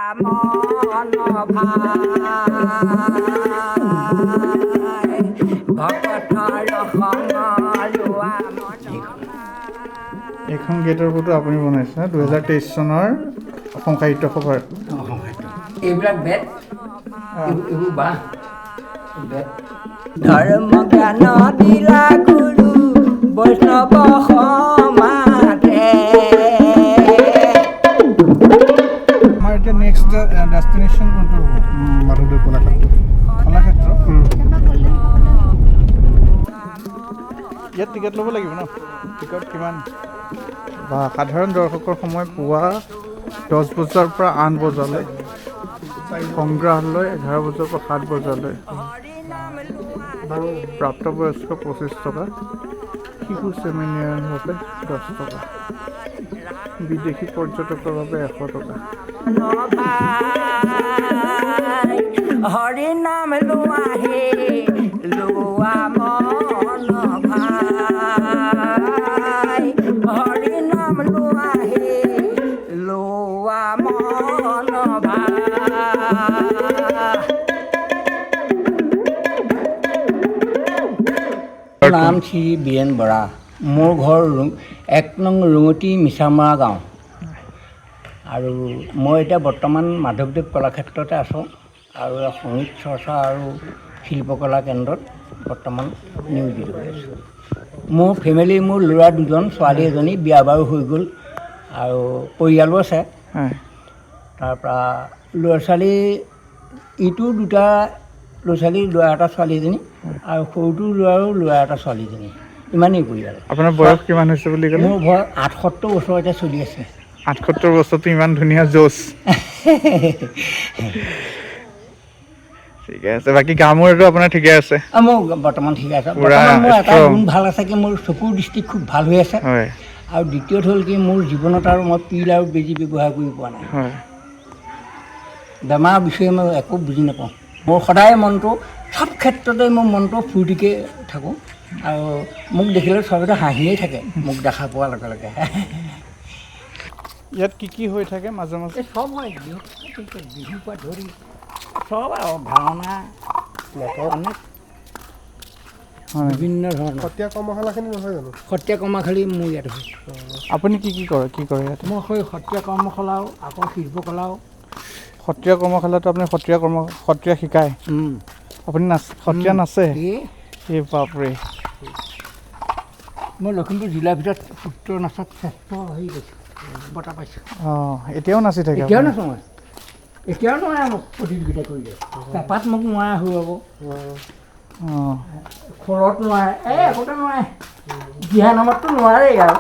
এইখন গেটৰ ফটো আপুনি বনাইছে 2023 চনৰ অসম সাহিত্য সভাৰ এইবিলাক বেট এইবোৰ বাহ বেট ধৰ্ম জ্ঞান দিলা গুৰু বৈষ্ণৱ সমাজে। আমাৰ এতিয়া নেক্সট ডেষ্টিনেশ্যন কোনটো হ'ব? মাধৱদেৱ কলাক্ষেত্ৰ। কলাক্ষেত্ৰ ইয়াত টিকেট ল'ব লাগিব ন? টিকট কিমান? বা সাধাৰণ দৰ্শকৰ সময় পুৱা 10 বজাৰ পৰা 8 বজালৈ, সংগ্ৰহালয় 11 বজাৰ পৰা 7 বজালৈ, প্ৰাপ্তবয়স্ক 25 টকা, শিশু ছেমিনাৰৰ বাবে 10 টকা, বিদেশী পৰ্যটকৰ বাবে 100 টকা। হৰি নাম লোৱাহে লোৱা মন ভাই, হৰি নাম লোৱাহে লোৱা মন ভাই। নাম শ্ৰী বীৰেন বৰা। মোৰ ঘৰ 1 নং ৰুঙতি মিছামৰা গাঁও। আৰু মই এতিয়া বৰ্তমান মাধৱদেৱ কলাক্ষেত্ৰতে আছোঁ আৰু সংগীত চৰ্চা আৰু শিল্পকলা কেন্দ্ৰত বৰ্তমান নিয়োজিত হৈ আছোঁ। মোৰ ফেমিলি, মোৰ ল'ৰা 2জন, ছোৱালী এজনী, বিয়া বাৰু হৈ গ'ল আৰু পৰিয়ালো আছে। তাৰপৰা ল'ৰা ছোৱালী ইটো 2টা ল'ৰা ছোৱালী, ল'ৰা এটা ছোৱালী এজনী, আৰু সৰুটো ল'ৰাৰো ল'ৰা এটা ছোৱালী এজনী, ইমানেই পৰিয়াল। আপোনাৰ বয়স কিমান হৈছে বুলি ক'লে? মোৰ বয়স 78 বছৰ এতিয়া চলি আছে। 78 বছৰটো ইমান ধুনীয়া জোচ। ঠিকে আছে। বাকী গা মূৰটো আপোনাৰ ঠিকে আছে? মোৰ বৰ্তমান ঠিকে আছে। বৰ্তমান মোৰ এটা গুণ ভাল আছে কি, মোৰ চকুৰ দৃষ্টি খুব ভাল হৈ আছে। আৰু দ্বিতীয়ত হ'ল কি, মোৰ জীৱনত আৰু মই পিল আৰু বেজী ব্যৱহাৰ কৰি পোৱা নাই। বেমাৰৰ বিষয়ে মই একো বুজি নাপাওঁ। মোৰ সদায় মনটো চব ক্ষেত্ৰতে মোৰ মনটো ফূৰ্তিকৈ থাকোঁ আৰু মোক দেখিলে চবতে হাঁহিয়েই থাকে মোক দেখা পোৱাৰ লগে লগে। ইয়াত কি হৈ থাকে মাজে মাজে? চব হয়, বিহুৰ পৰা ধৰি চব আৰু ভাওনা অনেক বিভিন্ন ধৰণৰ সত্ৰীয়া কৰ্মশালাখিনি নহয় জানো? সত্ৰীয়া কৰ্মশালী মোৰ ইয়াত হয়। আপুনি কি কৰে ইয়াত? মই সেই সত্ৰীয়া কৰ্মশালাও, আকৌ শিল্পকলাও। সত্ৰীয়া কৰ্মশালাটো আপুনি সত্ৰীয়া শিকায়? আপুনি সত্ৰীয়া নাচে? এই বাপৰে। মই লখিমপুৰ জিলাৰ ভিতৰত সত্ৰ নাচত শ্ৰেষ্ঠ হেৰি পাইছোঁ, বঁটা পাইছোঁ। এতিয়াও নাচি থাকে? এতিয়াও নাচো মই। এতিয়াও নোৱাৰে মোক প্ৰতিযোগিতা কৰিলে। পেপাত মোক নোৱাৰে হৰুৱাব, খৰত নোৱাৰে, একোতে নোৱাৰে। দিহা নামততো নোৱাৰেই আৰু।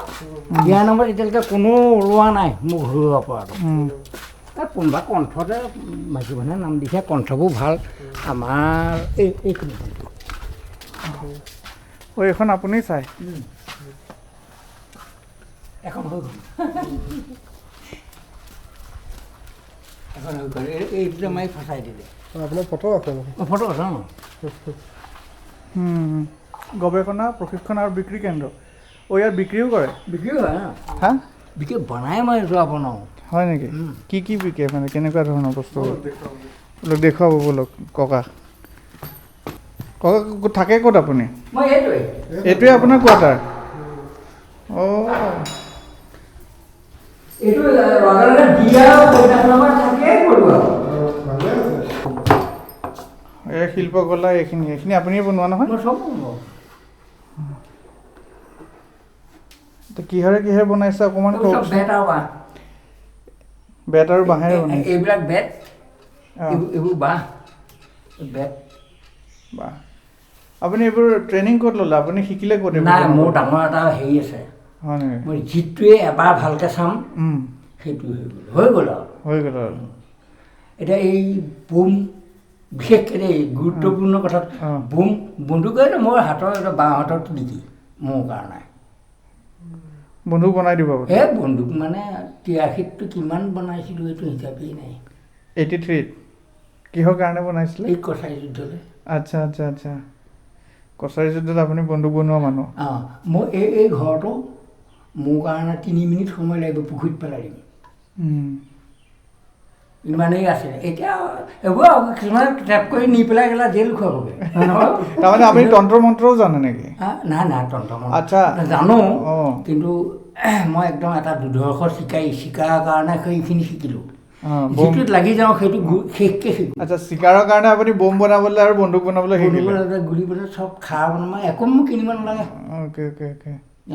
দিহা নামত এতিয়ালৈকে কোনো ওলোৱা নাই মোক হৰুৱাব পৰাটো। কোনোবা কণ্ঠতে মাইকী মানুহে নাম দিছে, কণ্ঠবোৰ ভাল। আমাৰ এইখিনি এইখন আপুনি চাই? এখন হৈ গ'ল। এখন হৈ গ'ল। এইটো মাৰি ফচাই দিলে। আপোনাৰ ফটো আছে? ফটো আছে। গৱেষণা, প্ৰশিক্ষণ আৰু বিক্ৰী কেন্দ্ৰ। ইয়াত বিক্ৰীও কৰে? বিক্ৰীও হয়। হা? বিক্ৰী বনাই মই যোৱা বনাওঁ। হয় নেকি? কি বিকে মানে, কেনেকুৱা ধৰণৰ বস্তু? দেখুৱাব ব'লক। ককা থাকে ক'ত আপুনি? মই এইটোৱে আপোনাৰ কোৱাৰ্টাৰ? এই শিল্পকলা এইখিনি আপুনিয়ে বনোৱা নহয়? কিহেৰে বনাইছে অকণমান কওকচোন। বেত আৰু বাঁহেৰে বনাইছে? এইবিলাক বেত, এইবোৰ বাঁহ বেত। বাহ। আপুনি এইবোৰ ট্ৰেইনিং ক'ত ল'লে? আপুনি শিকিলে ক'ত? নাই, মোৰ ডাঙৰ এটা হেৰি আছে। হয় নেকি? মই যিটোৱে এবাৰ ভালকৈ চাম সেইটোৱে হৈ গ'ল আৰু। এতিয়া এই বোম, বিশেষকৈ দেই গুৰুত্বপূৰ্ণ কথা, বন্দুকেতো মোৰ হাতৰ বাওঁ হাতত নেকি মোৰ কাৰণে। বন্দুক বনাই দিব? বন্দুক মানে 83টো কিমান বনাইছিলোঁ এইটো হিচাপেই নাই। 83ত কিহৰ কাৰণে বনাইছিলে? এই কছাৰী যুদ্ধলৈ। আচ্ছা। কছাৰী যুদ্ধত আপুনি বন্দুক বনোৱা মানুহ? মই এই ঘৰটো মোৰ কাৰণে 3 মিনিট সময় লাগিব, পুখুৰীত পেলাই দিম। ইমানেই আছিলে এতিয়া এইবোৰ কিছুমানে ট্ৰেপ কৰি নি পেলাই গ'লা জেল খুৱাবগৈ তাৰমানে আপুনি তন্ত্ৰ মন্ত্ৰও জানে নেকি? নাই নাই তন্ত্ৰ আচ্ছা জানো অঁ কিন্তু মই একদম এটা দুৰ্ধৰ্ষ শিকাৰ কাৰণে সেইখিনি শিকিলোঁ যিটোত লাগি যাওঁ সেইটো শেষকৈ শিকোঁ আচ্ছা চিকাৰৰ কাৰণে আপুনি বম বনাবলৈ আৰু বন্দুক বনাবলৈ শিকিলে গুলি বনাই চব খাৰ বনাব একো মোক কিনিব নালাগে অ'কে অ'কে অ'কে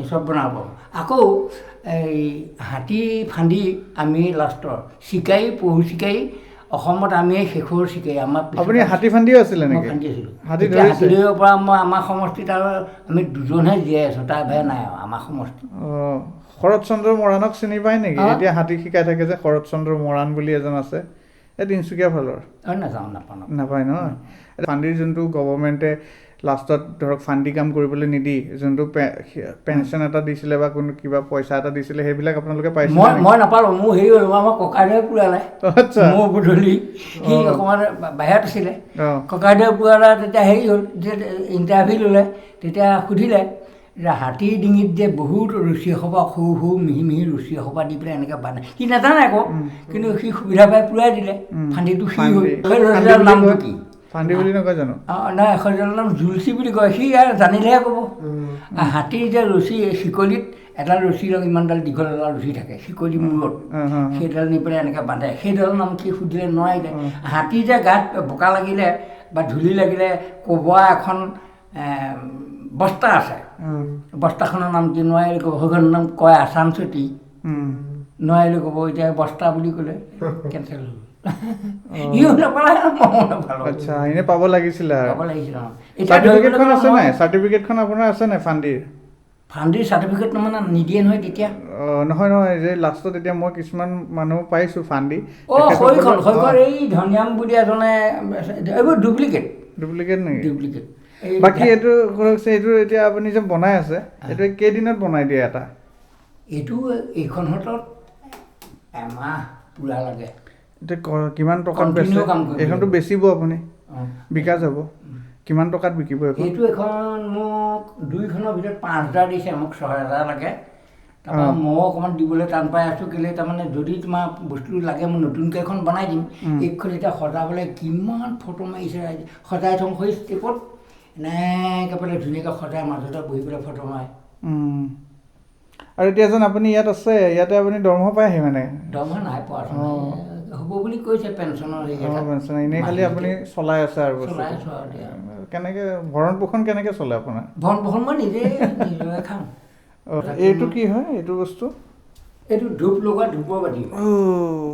চব বনাব আকৌ এই হাতী ফান্দি আমি লাষ্টৰ চিকাৰী পহু চিকাৰী অসমত আমি শেষৰ চিকাৰী আমাৰ আপুনি হাতী ফান্দিও আছিলে মই নেকি? ফান্দি আছিলোঁ হাতী এতিয়া ধৰিছে? হাতী ধৰিবৰ পৰা মই আমাৰ সমষ্টিত আৰু আমি দুজনহে জীয়াই আছোঁ তাৰ বাহিৰে নাই আৰু আমাৰ সমষ্টিত অঁ শৰৎচন্দ্ৰ মৰাণক চিনি পায় নেকি? অঁ। এতিয়া হাতী শিকাই থাকে যে শৰৎচন্দ্ৰ মৰাণ বুলি এজন আছে এই তিনিচুকীয়া ফালৰ নাযাওঁ নাপাওঁ নাপায় ন ফান্দিৰ যোনটো গভৰ্ণমেণ্টে লাষ্টত ধৰক ফান্দি কাম কৰিবলৈ নিদি যোনটো পেঞ্চন এটা দিছিলে বা কোনো কিবা পইচা এটা দিছিলে সেইবিলাক আপোনালোকে পাইছিলে মই নাপালোঁ মোৰ হেৰি হ'ল আমাৰ ককাইদেৱে পুৰালে আচ্ছা মোৰ গধূলি সি অকণমান বাহিৰত আছিলে অঁ ককাইদেৱে পুৰালে তেতিয়া হেৰি হ'ল যে ইণ্টাৰভিউ ল'লে তেতিয়া সুধিলে যে হাতীৰ ডিঙিত যে বহুত ৰছী এসোপা সৰু সৰু মিহি মিহি ৰছী এসোপা দি পেলাই এনেকৈ বান্ধে সি নাজানে আকৌ কিন্তু সি সুবিধা পাই পুৰাই দিলে ফান্দিটো সি হ'ল সেই ৰছীডালৰ নামটো কি ফান্দি বুলি নকয় জানো? নাই এখনজনৰ নাম জুলচি বুলি কয় সি আৰু জানিলেহে ক'ব হাতীৰ যে ৰছী শিকলিত এডাল ৰছী লগ ইমানডাল দীঘল এডাল ৰছী থাকে শিকলি মূৰত সেইডাল নি পেলাই এনেকৈ বান্ধে সেইডালৰ নাম কি সুধিলে নোৱাৰিলে হাতী যে গাত বোকা লাগিলে বা ধূলি লাগিলে কোবোৱা এখন বস্তা আছে বস্তাখনৰ নাম কি নোৱাৰিলে ক'ব সেইখনৰ নাম কয় আচাম চুটি নোৱাৰিলে ক'ব এতিয়া বস্তা বুলি ক'লে কেঞ্চেল হ'ল ইও নাপালে ময়ো নাপালোঁ আচ্ছা এনে পাব লাগিছিলে আৰু পাব লাগিছিল চাৰ্টিফিকেটখন আছে নাই চাৰ্টিফিকেটখন আপোনাৰ আছে নাই ফান্দিৰ ফান্দিৰ চাৰ্টিফিকেট মানে নিদিয়ে নহয় তেতিয়া নহয় নহয় যে লাষ্টত এতিয়া মই কিছুমান মানুহ পাইছোঁ ফান্দি শৈকৰ এই ধনিয়াম বুলি এজনে এইবোৰ ডুপ্লিকেট নেকি ডুপ্লিকেট বাকী এইটো এইটো এতিয়া আপুনি যে বনাই আছে এইটো কেইদিনত বনাই দিয়ে এটা এইটো এইখন হাতত এমাহ পূৰা লাগে এতিয়া কিমান টকাত বেচে এইখনটো বেচিব আপুনি বিকা যাব কিমান টকাত বিকিব এইটো এখন মোক 2খনৰ ভিতৰত 5,000 দিছে মোক 6,000 লাগে তাৰপৰা মই অকণমান দিবলৈ টান পাই আছোঁ কেলৈ তাৰমানে যদি তোমাৰ বস্তুটো লাগে মই নতুনকৈ এখন বনাই দিম এইখন এতিয়া সজাবলৈ কিমান ফটো মাৰিছে ৰাইজে সজাই থওঁ সেই ষ্টেপত এনেকৈ পেলাই ধুনীয়াকৈ সজাই মাজতে বহি পেলাই ফটো মাৰে আৰু এতিয়া যেন আপুনি ইয়াত আছে ইয়াতে আপুনি দৰমহা পাই আহি মানে দৰমহা নাই পোৱা হ'ব বুলি কৈছে পেঞ্চনৰ পেঞ্চন এনেই খালি আপুনি চলাই আছে আৰু কেনেকৈ ভৰণ পোষণ কেনেকৈ চলে আপোনাৰ ভৰণ পোষণ মই নিজে খাওঁ এইটো কি হয় এইটো বস্তু এইটো ধূপ লগোৱা ধূপৰ বাতি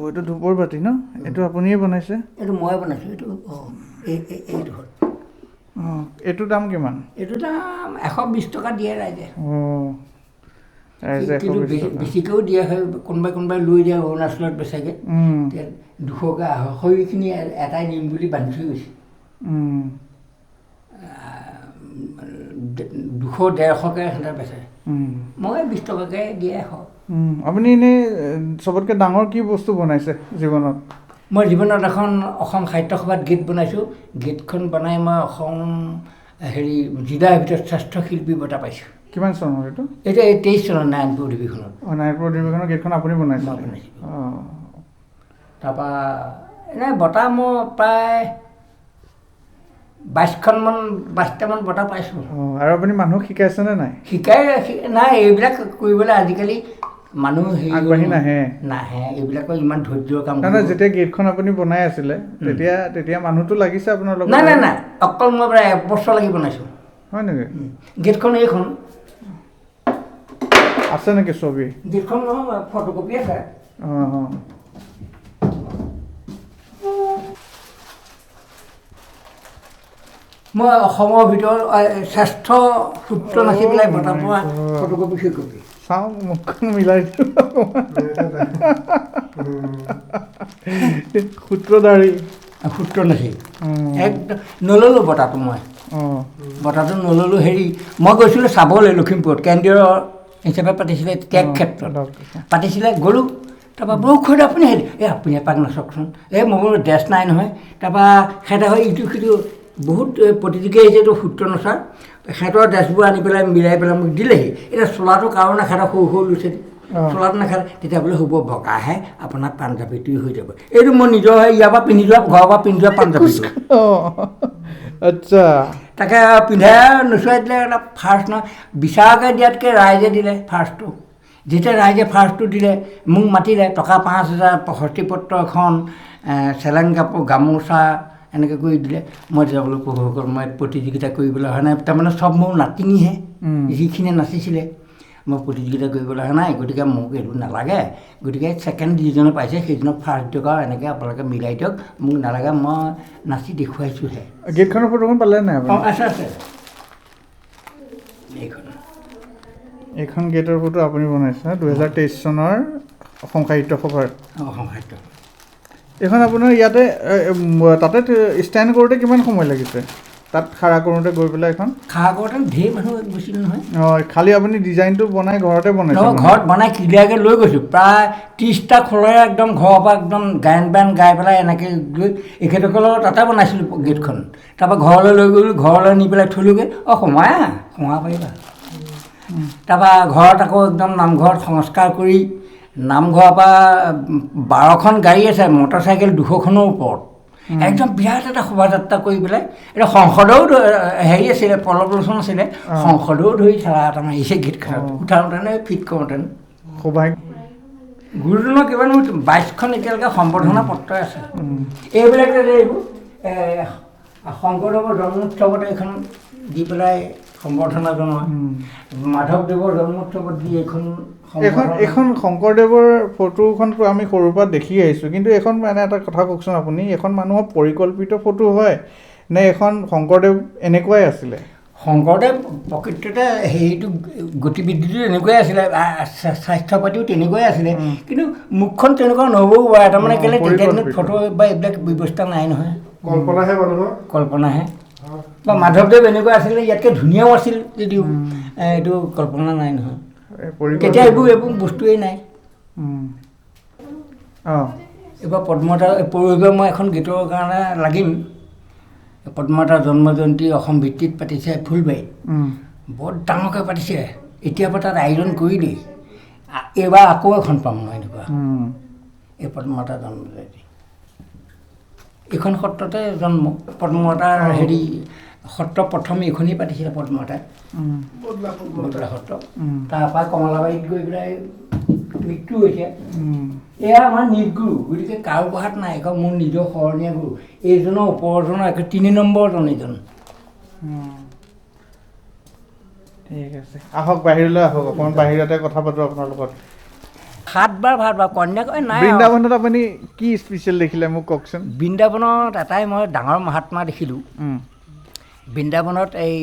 এইটো ধূপৰ বাতি ন এইটো আপুনিয়ে বনাইছে এইটো মই বনাইছোঁ এইটো এইটো হ'ল এইটোৰ দাম কিমান এইটো দাম 120 টকা দিয়ে ৰাইজে কিন্তু বেছিকৈও দিয়া হয় কোনোবাই লৈ যায় অৰুণাচলত বেচাগে 200কৈ সেইখিনি এটাই নিম বুলি বান্ধি থৈ গৈছে 200-150কৈ সিহঁতে বেচে মই 20 টকাকৈ দিয়ে আপুনি এনেই চবতকৈ ডাঙৰ কি বস্তু বনাইছে জীৱনত মই জীৱনত এখন অসম সাহিত্য সভাত গীত বনাইছোঁ গীতখন বনাই মই অসম জিলাৰ ভিতৰত শ্ৰেষ্ঠ শিল্পী বঁটা পাইছোঁ কিমান চনৰ এইটো এইটো 23 চনৰ নাৰায়ণপুৰ অধিৱেশনত নাৰায়ণপুৰ অধিৱেশনৰ গীতখন আপুনি বনাইছে তাৰপৰা এনেই বঁটা মই প্ৰায় 22টামান বঁটা পাইছোঁ আৰু আপুনি মানুহক শিকাইছেনে নাই শিকাই নাই এইবিলাক কৰিবলৈ আজিকালি মানুহ আগবাঢ়ি নাহে এইবিলাকৰ ইমান ধৈৰ্যৰ কাম যেতিয়া গীতখন আপুনি বনাই আছিলে তেতিয়া মানুহটো লাগিছে আপোনাৰ লগত নাই অকল মই প্ৰায় 1 বছৰ লাগি বনাইছোঁ হয় নেকি গীতখন এইখন আছে নেকি ছবি গীতখন ফটোকপি আছে মই অসমৰ ভিতৰত শ্ৰেষ্ঠ সূত্ৰ নাচি পেলাই বঁটা পোৱা ফটোকপি সেইকপি চাওঁ মুখখন মিলাই সূত্ৰধাৰী সূত্ৰ নাচি একদম নল'লোঁ বঁটাটো মই বঁটাটো নল'লোঁ মই গৈছিলোঁ চাবলৈ লখিমপুৰত কেন্দ্ৰীয় হিচাপে পাতিছিলে ত্যাগ ক্ষেত্ৰত পাতিছিলে গ'লোঁ তাৰপৰা বহুত আপুনি আপুনি এপাক নাচকচোন মই বোলো ড্ৰেছ নাই নহয় তাৰপৰা সিহঁতে হয় ইটো সিটো বহুত প্ৰতিযোগী আহিছে এইটো সূত্ৰ নচাৰ সিহঁতৰ ড্ৰেছবোৰ আনি পেলাই মিলাই পেলাই মোক দিলেহি এতিয়া চোলাটোৰ কাৰণে সিহঁতৰ সৰু ল'ৰা ছোৱালী চোলাটো নাখালে তেতিয়া বোলে হ'ব বগাহে আপোনাৰ পাঞ্জাৱীটোৱে হৈ যাব এইটো মই নিজৰ ইয়াৰ পৰা পিন্ধি যোৱা ঘৰৰ পৰা পিন্ধি যোৱা পাঞ্জাৱীটো আচ্ছা তাকে পিন্ধাই নোচোৱাই দিলে এটা ফাৰ্ষ্ট নহয় বিচাৰকৈ দিয়াতকৈ ৰাইজে দিলে ফাৰ্ষ্টটো যেতিয়া ৰাইজে ফাৰ্ষ্টটো দিলে মোক মাতিলে টকা 5,000 প্ৰশস্তিপত্ৰ এখন চেলেং কাপোৰ গামোচা এনেকৈ কৰি দিলে মই যাবলৈ প্ৰভুসকল মই প্ৰতিযোগিতা কৰিবলৈ অহা নাই তাৰমানে চব মোৰ নাতিনীহে যিখিনিয়ে নাচিছিলে মই প্ৰতিযোগিতা কৰিবলৈ অহা নাই গতিকে মোক এইটো নালাগে গতিকে ছেকেণ্ড যিজনে পাইছে সেইজনক ফাৰ্ষ্ট দিয়ক আৰু এনেকৈ আপোনালোকে মিলাই দিয়ক মোক নালাগে মই নাচি দেখুৱাইছোঁহে গেটখনৰ ফটোখন পালে নাই আপুনি? অঁ আছে আছে এইখন এইখন গেটৰ ফটো আপুনি বনাইছে 2023 চনৰ অসম সাহিত্য সভাৰ অসম সাহিত্য এইখন আপোনাৰ ইয়াতে তাতে ষ্টেণ্ড কৰোঁতে কিমান সময় লাগিছে তাত খাৰা কৰোঁতে গৈ পেলাই এখন খাৰা কৰোঁতে ঢেৰ মানুহ গৈছিল নহয় অঁ খালি আপুনি ডিজাইনটো বনাই ঘৰতে বনাইছে ঘৰত বনাই ক্লিয়াৰকৈ লৈ গৈছোঁ প্ৰায় 30টা খোলেৰে একদম ঘৰৰ পৰা একদম গায়ন বায়ন গাই পেলাই এনেকৈ গৈ এখেতসকলৰ তাতে বনাইছিলোঁ গেটখন তাৰপৰা ঘৰলৈ লৈ গ'লোঁ ঘৰলৈ নি পেলাই থলোগৈ সোমাই পাৰিবা তাৰপৰা ঘৰত আকৌ একদম নামঘৰত সংস্কাৰ কৰি নামঘৰৰ পৰা 12খন গাড়ী আছে মটৰচাইকেল 200খনৰ ওপৰত একদম বিৰাট এটা শোভাযাত্ৰা কৰি পেলাই এতিয়া সংসদেও হেৰি আছিলে পল্লৱলোচন আছিলে সংসদেও ধৰি ঠেলা এটা মাৰিছে গীতখনত উঠাওঁতেনে ফিট কৰোঁতেনে সৌভাগ্য গুৰুজনৰ কিমান 22খন এতিয়ালৈকে সম্বৰ্ধনা পত্ৰ আছে এইবিলাক এইবোৰ শংকৰদেৱৰ জন্মোৎসৱত এইখন দি পেলাই সম্বৰ্ধনা জনোৱা মাধৱদেৱৰ জন্মোৎসৱত দি এইখন শংকৰদেৱৰ ফটোখন আমি সৰুৰ পৰা দেখি আহিছোঁ কিন্তু এইখন মানে এটা কথা কওকচোন আপুনি এখন মানুহৰ পৰিকল্পিত ফটো হয় নে এখন শংকৰদেৱ এনেকুৱাই আছিলে শংকৰদেৱ প্ৰকৃততে হেৰিটো গতিবিধিটো এনেকুৱাই আছিলে স্বাস্থ্য পাতিও তেনেকুৱাই আছিলে কিন্তু মুখখন তেনেকুৱা নহ'বও পাৰে তাৰমানে কেলৈ তেতিয়া দিনত ফটো বা এইবিলাক ব্যৱস্থা নাই নহয় কল্পনাহে মানুহৰ কল্পনাহে বা মাধৱদেৱ এনেকুৱা আছিলে ইয়াতকৈ ধুনীয়াও আছিল যদিও এইটো কল্পনা নাই নহয় তেতিয়া এইবোৰ বস্তুৱেই নাই এইবাৰ পদ্মতা পৰহিলৈ মই এখন গীতৰ কাৰণে লাগিম পদ্মতাৰ জন্ম জয়ন্তী অসম ভিত্তিত পাতিছে ফুলবাৰীত বৰ ডাঙৰকৈ পাতিছে এতিয়াৰ পৰা তাত আয়োজন কৰিলেই এইবাৰ আকৌ এখন পাম মই এনেকুৱা এই পদ্মতাৰ জন্ম জয়ন্তী এইখন সত্ৰতে জন্ম পদ্মতাৰ হেৰি সত্ৰ প্ৰথম এইখনেই পাতিছিলে পদ্মতাই বদলা সত্ৰ তাৰপৰা কমলাবাৰীত গৈ পেলাই মৃত্যু হৈছে এয়া আমাৰ নিৰ্গুৰু গতিকে কাৰো পঢ়াত নাই এখন মোৰ নিজৰ শৰণীয়া গুৰু এইজনৰ ওপৰজনৰ একে 3 নম্বৰজন এইজন ঠিক আছে আহক বাহিৰলৈ আহক অকণমান বাহিৰতে কথা পাতোঁ আপোনাৰ লগত 7 বাৰ ভাত বা কন্যাকৈ নাই বৃন্দাবনত আপুনি কি স্পেচিয়েল দেখিলে মোক কওকচোন বৃন্দাবনত এটাই মই ডাঙৰ মহাত্মা দেখিলোঁ বৃন্দাবনত এই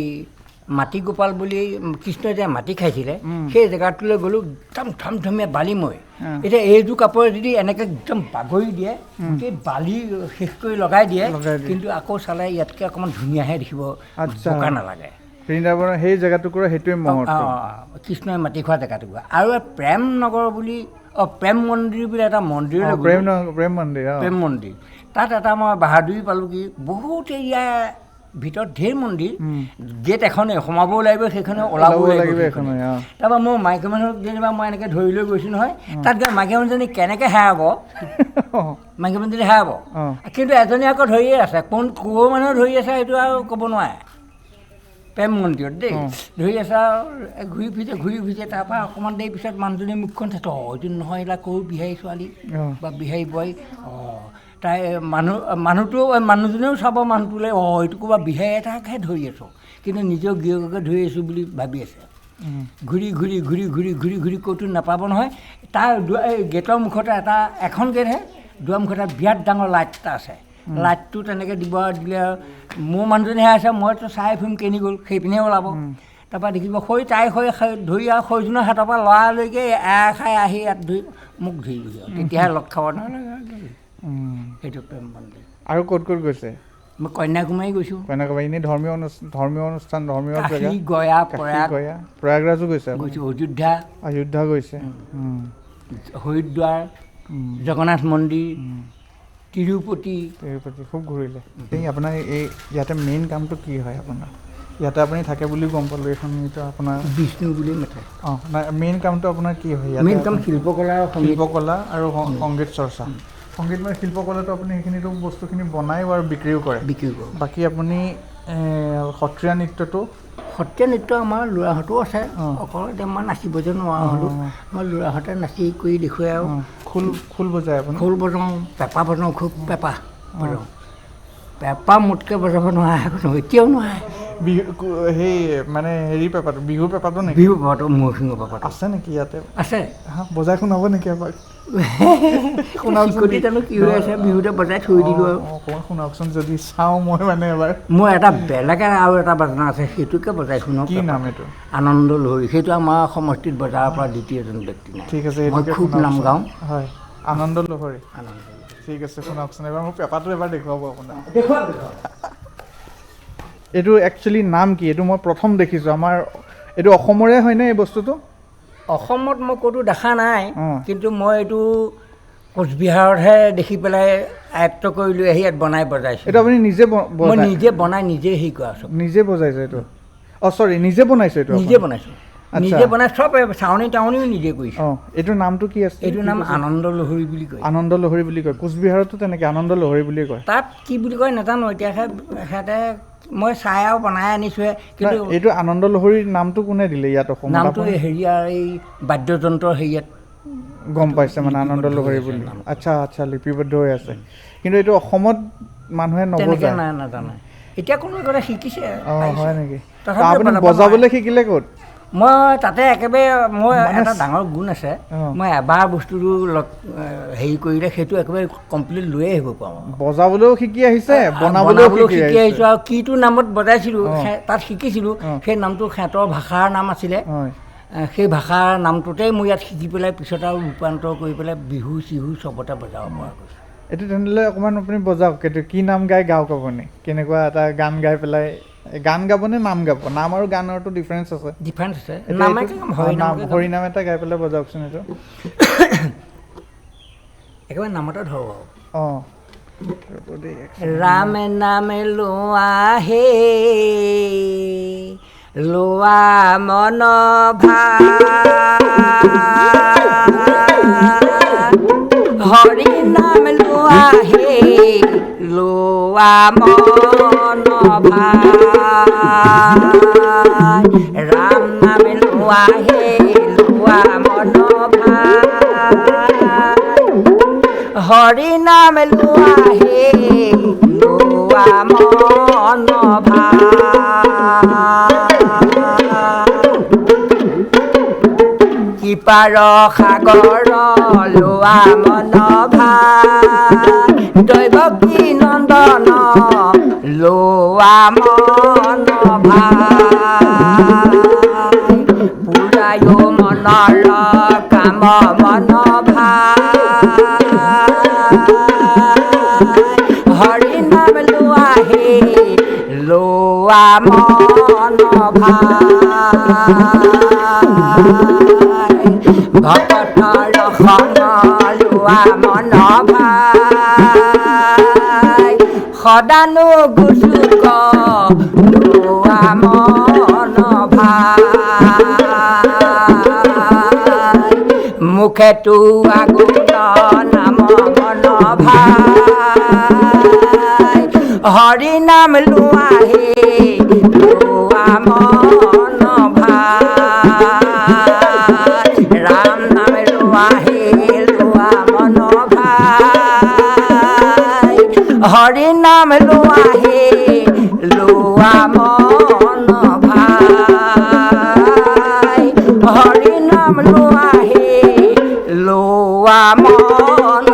মাটি গোপাল বুলি কৃষ্ণই যে মাটি খাইছিলে সেই জেগাটোলৈ গ'লোঁ একদম ধমধমীয়া বালিময় এতিয়া এইযোৰ কাপোৰে যদি এনেকৈ একদম বাগৰি দিয়ে গোটেই বালি শেষ কৰি লগাই দিয়ে কিন্তু আকৌ চালে ইয়াতকৈ অকণমান ধুনীয়াহে দেখিব বোকা নালাগে বৃন্দাবনৰ সেই জেগাটুকুৰা সেইটোৱে মহত্ব কৃষ্ণই মাটি খোৱা জেগাটুকুৰা আৰু প্ৰেম নগৰ বুলি প্ৰেম মন্দিৰ বুলি এটা মন্দিৰলৈ প্ৰেম মন্দিৰ তাত এটা মই বাহাদুৰি পালোঁ কি বহুত এৰিয়া ভিতৰত ঢেৰ মন্দিৰ গেট এখনেই সোমাবও লাগিব সেইখনে ওলাবও লাগিব তাৰপৰা মোৰ মাইকী মানুহক যেনিবা মই এনেকৈ ধৰি লৈ গৈছোঁ নহয় তাত গৈ মাইকী মানুহজনী কেনেকৈ হেৰাব মাইকী মানুহজনী হেৰাব কিন্তু এজনী আকৌ ধৰিয়ে আছে ক'ৰ মানুহে ধৰি আছে সেইটো আৰু ক'ব নোৱাৰে প্ৰেম মন্দিৰত দেই ধৰি আছে আৰু ঘূৰি ফুৰিছে তাৰপৰা অকণমান দেৰি পিছত মানুহজনীৰ মুখখন চাইছে এইটো নহয় এইবিলাক ক'ৰ বিহাৰী ছোৱালী বা বিহাৰী বোৱাৰী তাই মানুহজনেও চাব মানুহটোলৈ এইটো ক'ৰবাত বিহাৰী এটাকহে ধৰি আছোঁ কিন্তু নিজৰ গিৰিয়েককে ধৰি আছোঁ বুলি ভাবি আছে ঘূৰি ক'তো নাপাব নহয় তাৰ গেটৰ মুখতে এখন গেটহে দুৱাৰ মুখতে বিৰাট ডাঙৰ লাইট এটা আছে লাইটটো তেনেকৈ দিলে মোৰ মানুহজনীহে আছে মইতো চাই ফুৰিম কেনি গ'ল সেইপিনে ওলাব তাৰপৰা দেখিব তাই ধৰি আৰু সৈজনৰ হাতৰ পৰা লৰালৈকে খাই আহি ইয়াত ধৰি মোক ধৰি তেতিয়াহে লগ খাব নহয় সেইটো প্ৰেম মন্দিৰ আৰু ক'ত গৈছে মই কন্যাকুমাৰী গৈছোঁ কন্যাকুমাৰী এনেই ধৰ্মীয় অনুষ্ঠান ধৰ্মীয় জেগা গয়া প্ৰয়াগৰাজো গৈছে অযোধ্যা গৈছে হৰিদ্বাৰ জগন্নাথ মন্দিৰ তিৰুপতি খুব ঘূৰিলে আপোনাৰ এই ইয়াতে মেইন কামটো কি হয় আপোনাৰ ইয়াতে আপুনি থাকে বুলি গম পালোঁ এইখন এইটো আপোনাৰ বিষ্ণু বুলি মাতে। অঁ নাই মেইন কামটো আপোনাৰ কি হয় মেইন কাম শিল্পকলা আৰু সংগীত। শিল্পকলা আৰু সংগীত চৰ্চা। সংগীত মানে শিল্পকলাটো আপুনি সেইখিনিতো বস্তুখিনি বনায়ো আৰু বিক্ৰীও কৰে। বিক্ৰী কৰোঁ। বাকী আপুনি সত্ৰীয়া নৃত্যটো সত্ৰীয়া নৃত্য আমাৰ ল'ৰাহঁতো আছে, অকল এতিয়া মই নাচিব যে নোৱাৰা হ'লোঁ, মই ল'ৰাহঁতে নাচি কৰি দেখুৱাই আৰু খোল বজায় আপুনি? খোল বজাওঁ, পেঁপা বজাওঁ, খুব পেঁপা বজাওঁ। পেঁপা মোতকৈ বজাব নোৱাৰে এতিয়াও নোৱাৰে। বিহু সেই মানে হেৰি পেঁপাটো বিহুৰ পেঁপাটো নেকি? বিহু পেঁপাটো মৌচিঙৰ পেঁপাটো আছে নেকি ইয়াতে? আছে। বজাই শুনাব নেকি এবাৰ? চিকটি জানো কি হৈ আছে, বিহুতে বজাই থৈ দিলোঁ আৰু। অকণমান শুনাওকচোন যদি চাওঁ মই মানে এবাৰ। মোৰ এটা বেলেগে আৰু এটা বাজনা আছে, সেইটোকে বজাই শুনক। কি নাম এইটো? আনন্দ লহৰী। সেইটো আমাৰ সমষ্টিত বজাৰৰ পৰা দ্বিতীয় এজন ব্যক্তি নাই। ঠিক আছে, মই খুব নাম গাওঁ। হয়, আনন্দ লহৰী। আনন্দ। ঠিক আছে, শুনাওকচোন এবাৰ। মোৰ পেঁপাটো এবাৰ দেখুৱাব আপোনাৰ। দেখুৱাওক। এইটো একচুৱেলি নাম কি? এইটো মই প্ৰথম দেখিছোঁ। আমাৰ এইটো অসমৰে হয়নে এই বস্তুটো? অসমত মই ক'তো দেখা নাই, অঁ। কিন্তু মই এইটো কোচবিহাৰতহে দেখি পেলাই আয়ত্ব কৰি লৈ আহি ইয়াত বনাই বজাইছোঁ। এইটো আপুনি নিজে মই নিজে বনাই নিজে হেৰি কৰা আছোঁ। নিজে বজাইছে এইটো? অঁ চৰি, নিজে বনাইছে এইটো? নিজে বনাইছোঁ। নিজে বনাই চব চাউনি টাউনিও নিজে কৰিছোঁ। অঁ, এইটোৰ নামটো কি আছে? এইটোৰ নাম আনন্দ লহৰী বুলি কয়। আনন্দ লহৰী বুলি কয়। কোচবিহাৰতো তেনেকৈ আনন্দ লহৰী বুলি কয়। তাত কি বুলি কয় নাজানো, এতিয়া সিহঁতে মই চাই আৰু বনাই আনিছোঁহে। কিন্তু এইটো আনন্দ লহৰীৰ নামটো কোনে দিলে ইয়াত অসমত? নামটো হেৰিয়াৰ এই বাদ্যযন্ত্ৰৰ হেৰিয়াত গম পাইছে মানে আনন্দ লহৰী বুলি। আচ্ছা আচ্ছা, লিপিবদ্ধ হৈ আছে। কিন্তু এইটো অসমত মানুহে তেনেকৈ নবজায়? নাই, নাজানে। এতিয়া কোনো একেবাৰে শিকিছে। অঁ, হয় নেকি? তথাপিও আপুনি বজাব বজাবলৈ শিকিলে ক'ত? মই তাতে একেবাৰে মই এটা ডাঙৰ গুণ আছে, মই এবাৰ বস্তুটো হেৰি কৰিলে সেইটো একেবাৰে কমপ্লিট লৈ আহিব পাৰোঁ। বজাবলৈও শিকি আহিছে, বনাবলৈও শিকি আহিছোঁ। আৰু কিটো নামত বজাইছিলোঁ তাত শিকিছিলোঁ, সেই নামটো সিহঁতৰ ভাষাৰ নাম আছিলে। সেই ভাষাৰ নামটোতেই মই ইয়াত শিকি পেলাই পিছত আৰু ৰূপান্তৰ কৰি পেলাই বিহু চিহু চবতে বজাব পৰা গৈছোঁ। এইটো তেনেহ'লে অকণমান আপুনি বজাওক। এইটো কি নাম গাই গাওক আপুনি? কেনেকুৱা এটা গান গাই পেলাই গান গাবনে নাম গাব? নাম আৰু গানৰতো ডিফাৰেঞ্চ আছে। ডিফাৰেঞ্চ আছে। হৰি নাম এটা গাই পেলাই বজাওকচোন এইটো। একেবাৰে নামতে ধৰক। অঁ, ৰামে নামে লোৱা হে লোৱা মন হৰি নাম লোৱা হে লোৱা মন ৰাম নাম লোৱা হে লোৱা মন হৰি নাম লোৱা হে লোৱা মন কিপাৰ সাগৰ লোৱা মন দৈৱ কি নন্দন লোৱা মন পুৰায়ো মনৰ কাম মন হৰি নাম লোৱা হে লোৱা মন ভকতৰ সংগ লোৱা মন সদানো গুচুক লোৱা মন মুখেতো আগুল নাম মন হৰি নাম লোৱা হে লোৱা মন ৰাম নাম লোৱা হে লোৱা মন হৰি নাম লোৱা হে লোৱা মন হৰি নাম লোৱা হে লোৱা মন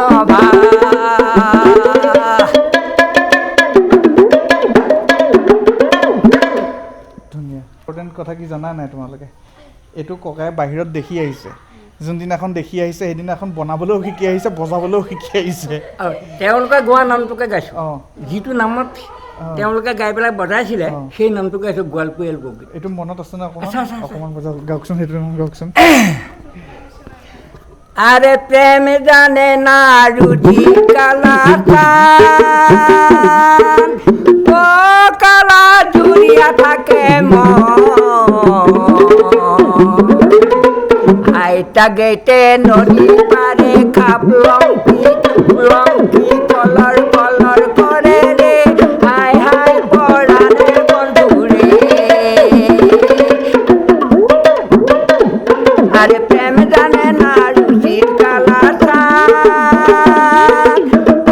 ধুনীয়া। ইম্পৰ্টেণ্ট কথা কি জানা নাই তোমালোকে? এইটো ককাই বাহিৰত দেখি আহিছে। যোনদিনাখন দেখি আহিছে সেইদিনাখন বনাবলৈও শিকি আহিছে, বজাবলৈও শিকি আহিছে। আৰু তেওঁলোকে গোৱা নামটোকে গাইছোঁ। অঁ, যিটো নামত তেওঁলোকে গাই পেলাই বজাইছিলে সেই নামটো গাইছোঁ গোৱালপৰীয়াল গৌগীত। এইটো মনত আছে ন? অকণমান বজাওক, গাওকচোন সেইটো নাম গাওকচোন। আরে প্রেম জানে না রুজি কালা ও কালা জুড়িয়া থাকে আইতাগেতে নদীৰ পাৰে খাপ লংকি কলৰ কৰে ৰে হাই হাই পৰাণে বন্ধুৰে আরে প্রেম জানে না রুচির কালা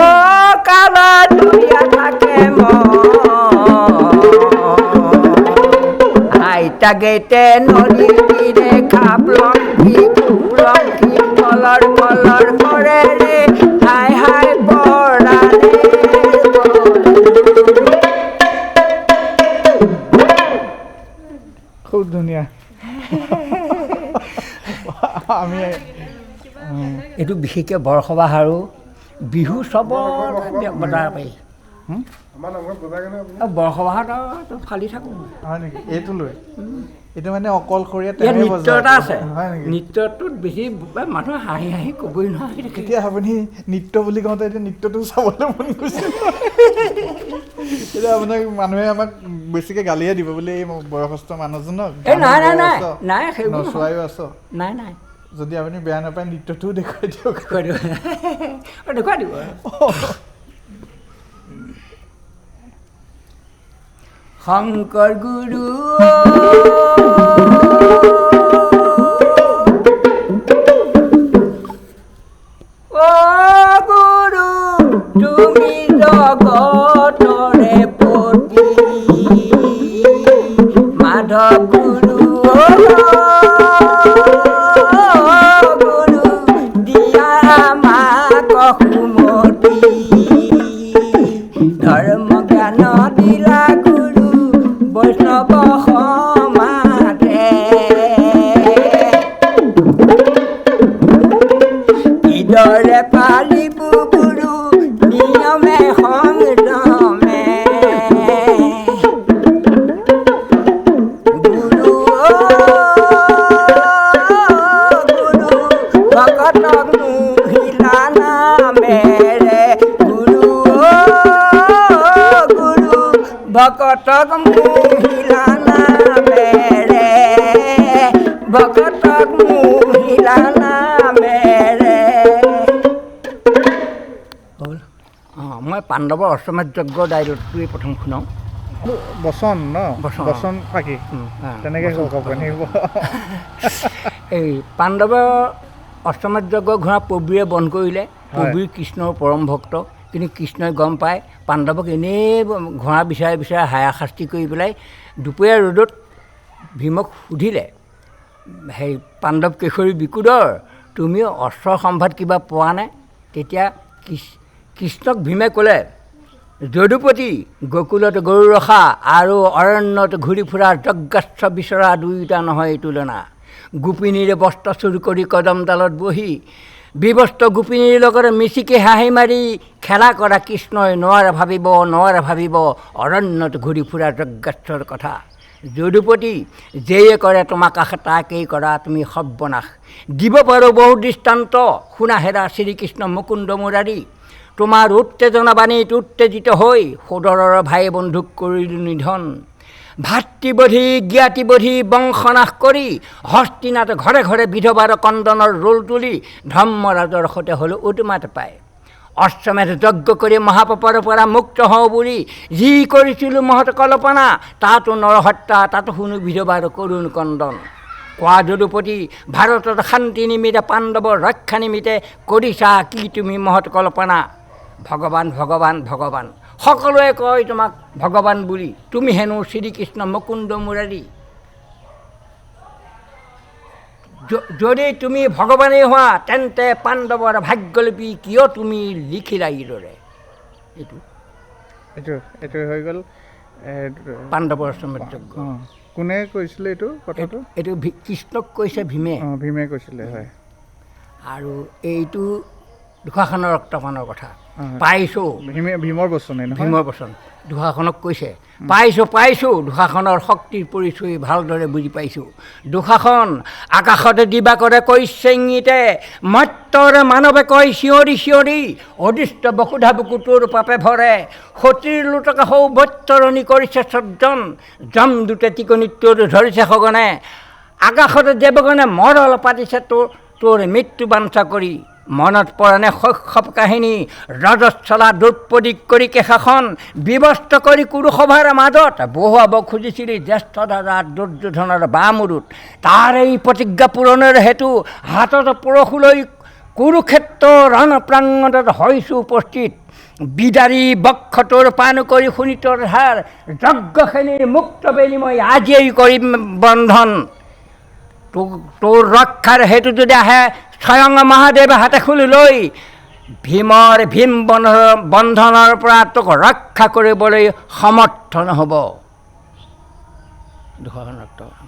ও কালা দুনিয়া থাকে আইতা গেতে নদীর তীরে খাপ লংকি কলর করে রে হাই হাই পরাণে খুব ধুনীয়া আমি এইটো বিশেষকৈ বৰসবাহ আৰু বিহু চবৰ বজাৰ পাৰি আমাৰ নামঘৰত বজাই কেনে আপুনি আৰু বৰসবাহত আৰু ফালি থাকোঁ হয় নেকি এইটো লৈ এইটো মানে অকলশৰীয়া ইয়াত নৃত্য এটা আছে হয় নেকি নৃত্যটোত বেছি মানুহে হাঁহি হাঁহি ক'বই নহয় এতিয়া আপুনি নৃত্য বুলি কওঁতে এতিয়া নৃত্যটো চাবলৈ মন গৈছে এতিয়া আপোনাক মানুহে আমাক বেছিকৈ গালিয়ে দিব বুলি এই বয়সস্থ মানুহজনক এই নাই নাই নাই নাই সেইবোৰ নচোৱায়ো আছ নাই নাই যদি আপুনি বেয়া নাপায় নৃত্যটোও দেখুৱাই দিয়ক দেখুৱাই দিব শংকৰ গুৰু অ গুৰু তুমি জগতৰে পতি মাধৱ গুৰু গুৰু দিয়া মাক সুমতি ধৰ্ম জ্ঞান দিলা গুৰু বৈষ্ণৱ সমাজে কিদৰে পালিব গুৰু নিয়মে সংযমে গুৰু গুৰু ভকতক মহিলা নামেৰে গুৰু গুৰু ভকতক মহিলা নামেৰে ভকতক মহিলা নামেৰে হ'ল মই পাণ্ডৱৰ অশ্বমেধ যজ্ঞৰ ডাইলগটোৱে প্ৰথম শুনাওঁ বচন ন বচন, বচন পাখি তেনেকৈ কওক আপুনি এই পাণ্ডৱৰ অশ্বমেধ যজ্ঞ ঘোঁৰা পবীৰে বন্ধ কৰিলে পবীৰ কৃষ্ণৰ পৰম ভক্ত কিন্তু কৃষ্ণই গম পায় পাণ্ডৱক এনেই ঘোঁৰা বিচাৰি বিচাৰি হাৰাশাস্তি কৰি পেলাই দুপৰীয়া ৰ'দত ভীমক সুধিলে সেই পাণ্ডৱ কেশৰী বিকুদৰ তুমি অস্ত্ৰ সম্ভাদ কিবা পোৱা নাই তেতিয়া কৃষ্ণক ভীমে ক'লে যদুপতি গকুলত গৰু ৰখা আৰু অৰণ্যত ঘূৰি ফুৰা যজ্ঞাস্ত্ৰ বিচৰা দুয়োটা নহয় এই তুলনা গোপিনীৰে বস্ত্ৰ চুৰ কৰি কদমডালত বহি বিবস্ত্ৰ গোপিনীৰ লগতে মিচিকি হাঁহি মাৰি খেলা কৰা কৃষ্ণই নোৱাৰে ভাবিব অৰণ্যত ঘূৰি ফুৰা যজ্ঞাস্ত্ৰৰ কথা যদুপতি যেয়ে কৰে তোমাক আশা তাকেই কৰা তুমি সৰ্বনাশ দিব পাৰোঁ বহু দৃষ্টান্ত শুনা হেৰা শ্ৰীকৃষ্ণ মুকুন্দ মুৰাৰী তোমাৰ উত্তেজনা বাণীত উত্তেজিত হৈ সোদৰৰ ভাই বন্ধুক কৰিলোঁ নিধন ভাতৃবধি জ্ঞাতিবধি বংশনাশ কৰি হস্তিনাথ ঘৰে ঘৰে বিধৱাৰ কন্দনৰ ৰোল তুলি ধৰ্মৰাজৰ সৈতে হ'ল উৎমাত পায় অশ্বমেধ যজ্ঞ কৰি মহাপাপৰ পৰা মুক্ত হওঁ বুলি যি কৰিছিলোঁ মহৎ কল্পনা তাতো নৰহত্যা তাতো শুনো বিধৱাৰ কৰুণ কন্দন কোৱা যদুপতি ভাৰতত শান্তি নিমিত্তে পাণ্ডৱৰ ৰক্ষা নিমিত্তে কৰিছা কি তুমি মহৎ কল্পনা ভগৱান ভগৱান ভগৱান সকলোৱে কয় তোমাক ভগৱান বুলি তুমি হেনো শ্ৰীকৃষ্ণ মুকুন্দ মুৰাৰী যদি তুমি ভগৱানেই হোৱা তেন্তে পাণ্ডৱৰ ভাগ্যলিপি কিয় তুমি লিখিলা এইদৰে এইটো হৈ গ'ল পাণ্ডৱৰ অশ্বমেধ যজ্ঞ কোনে কৈছিলে এইটো কথাটো এইটো কৃষ্ণক কৈছে ভীমে ভীমে কৈছিলে হয় আৰু এইটো দুশাসনৰ ৰক্তপানৰ কথা পাইছোঁ ভীমৰ বচনে ভীমৰ বচন দুশাসনক কৈছে পাইছোঁ দুশাসনৰ শক্তিৰ পৰিচয় ভালদৰে বুজি পাইছোঁ দুশাসন আকাশতে দিবাকৰে কৈছে ইংগিতে মৰ্ত্যৰে মানৱে কয় চিঞৰি চিঞৰি অদৃষ্ট বসুধা বুকু তোৰ পাপে ভৰে সতীৰ লোটকে সৌ বৈতৰণি কৰিছে সজ্জন যমদূতে টিকনি তোৰ ধৰিছে সগনে আকাশতে দেৱগণে মৰল পাতিছে তোৰ তোৰ মৃত্যু বাঞ্ছা কৰি মনত পৰেনে শৈশৱ কাহিনী ৰজস্বলা দুৰ্পদী কৰি কেশাখন বিবস্ত কৰি কুৰুসভাৰ মাজত বহুৱাব খুজিছিলি জ্যেষ্ঠ দাদা দুৰ্যোধনৰ বামুৰুত তাৰ এই প্ৰতিজ্ঞা পূৰণৰ হেতু হাতত পৰশুলৈ কুৰুক্ষেত্ৰ ৰণ প্ৰাংগণত হৈছোঁ উপস্থিত বিদাৰী বক্ষটোৰ পান কৰি শুনি তোৰ ধাৰ যজ্ঞশ্ৰেণীৰ মুক্ত বেলি মই আজিয়েই কৰিম বন্ধন তোৰ ৰক্ষাৰ হেতু যদি আহে স্বয়ং মহাদেৱে হাতে খুলি লৈ ভীম বন্ধনৰ পৰা তোক ৰক্ষা কৰিবলৈ সমৰ্থ নহ'ব। 200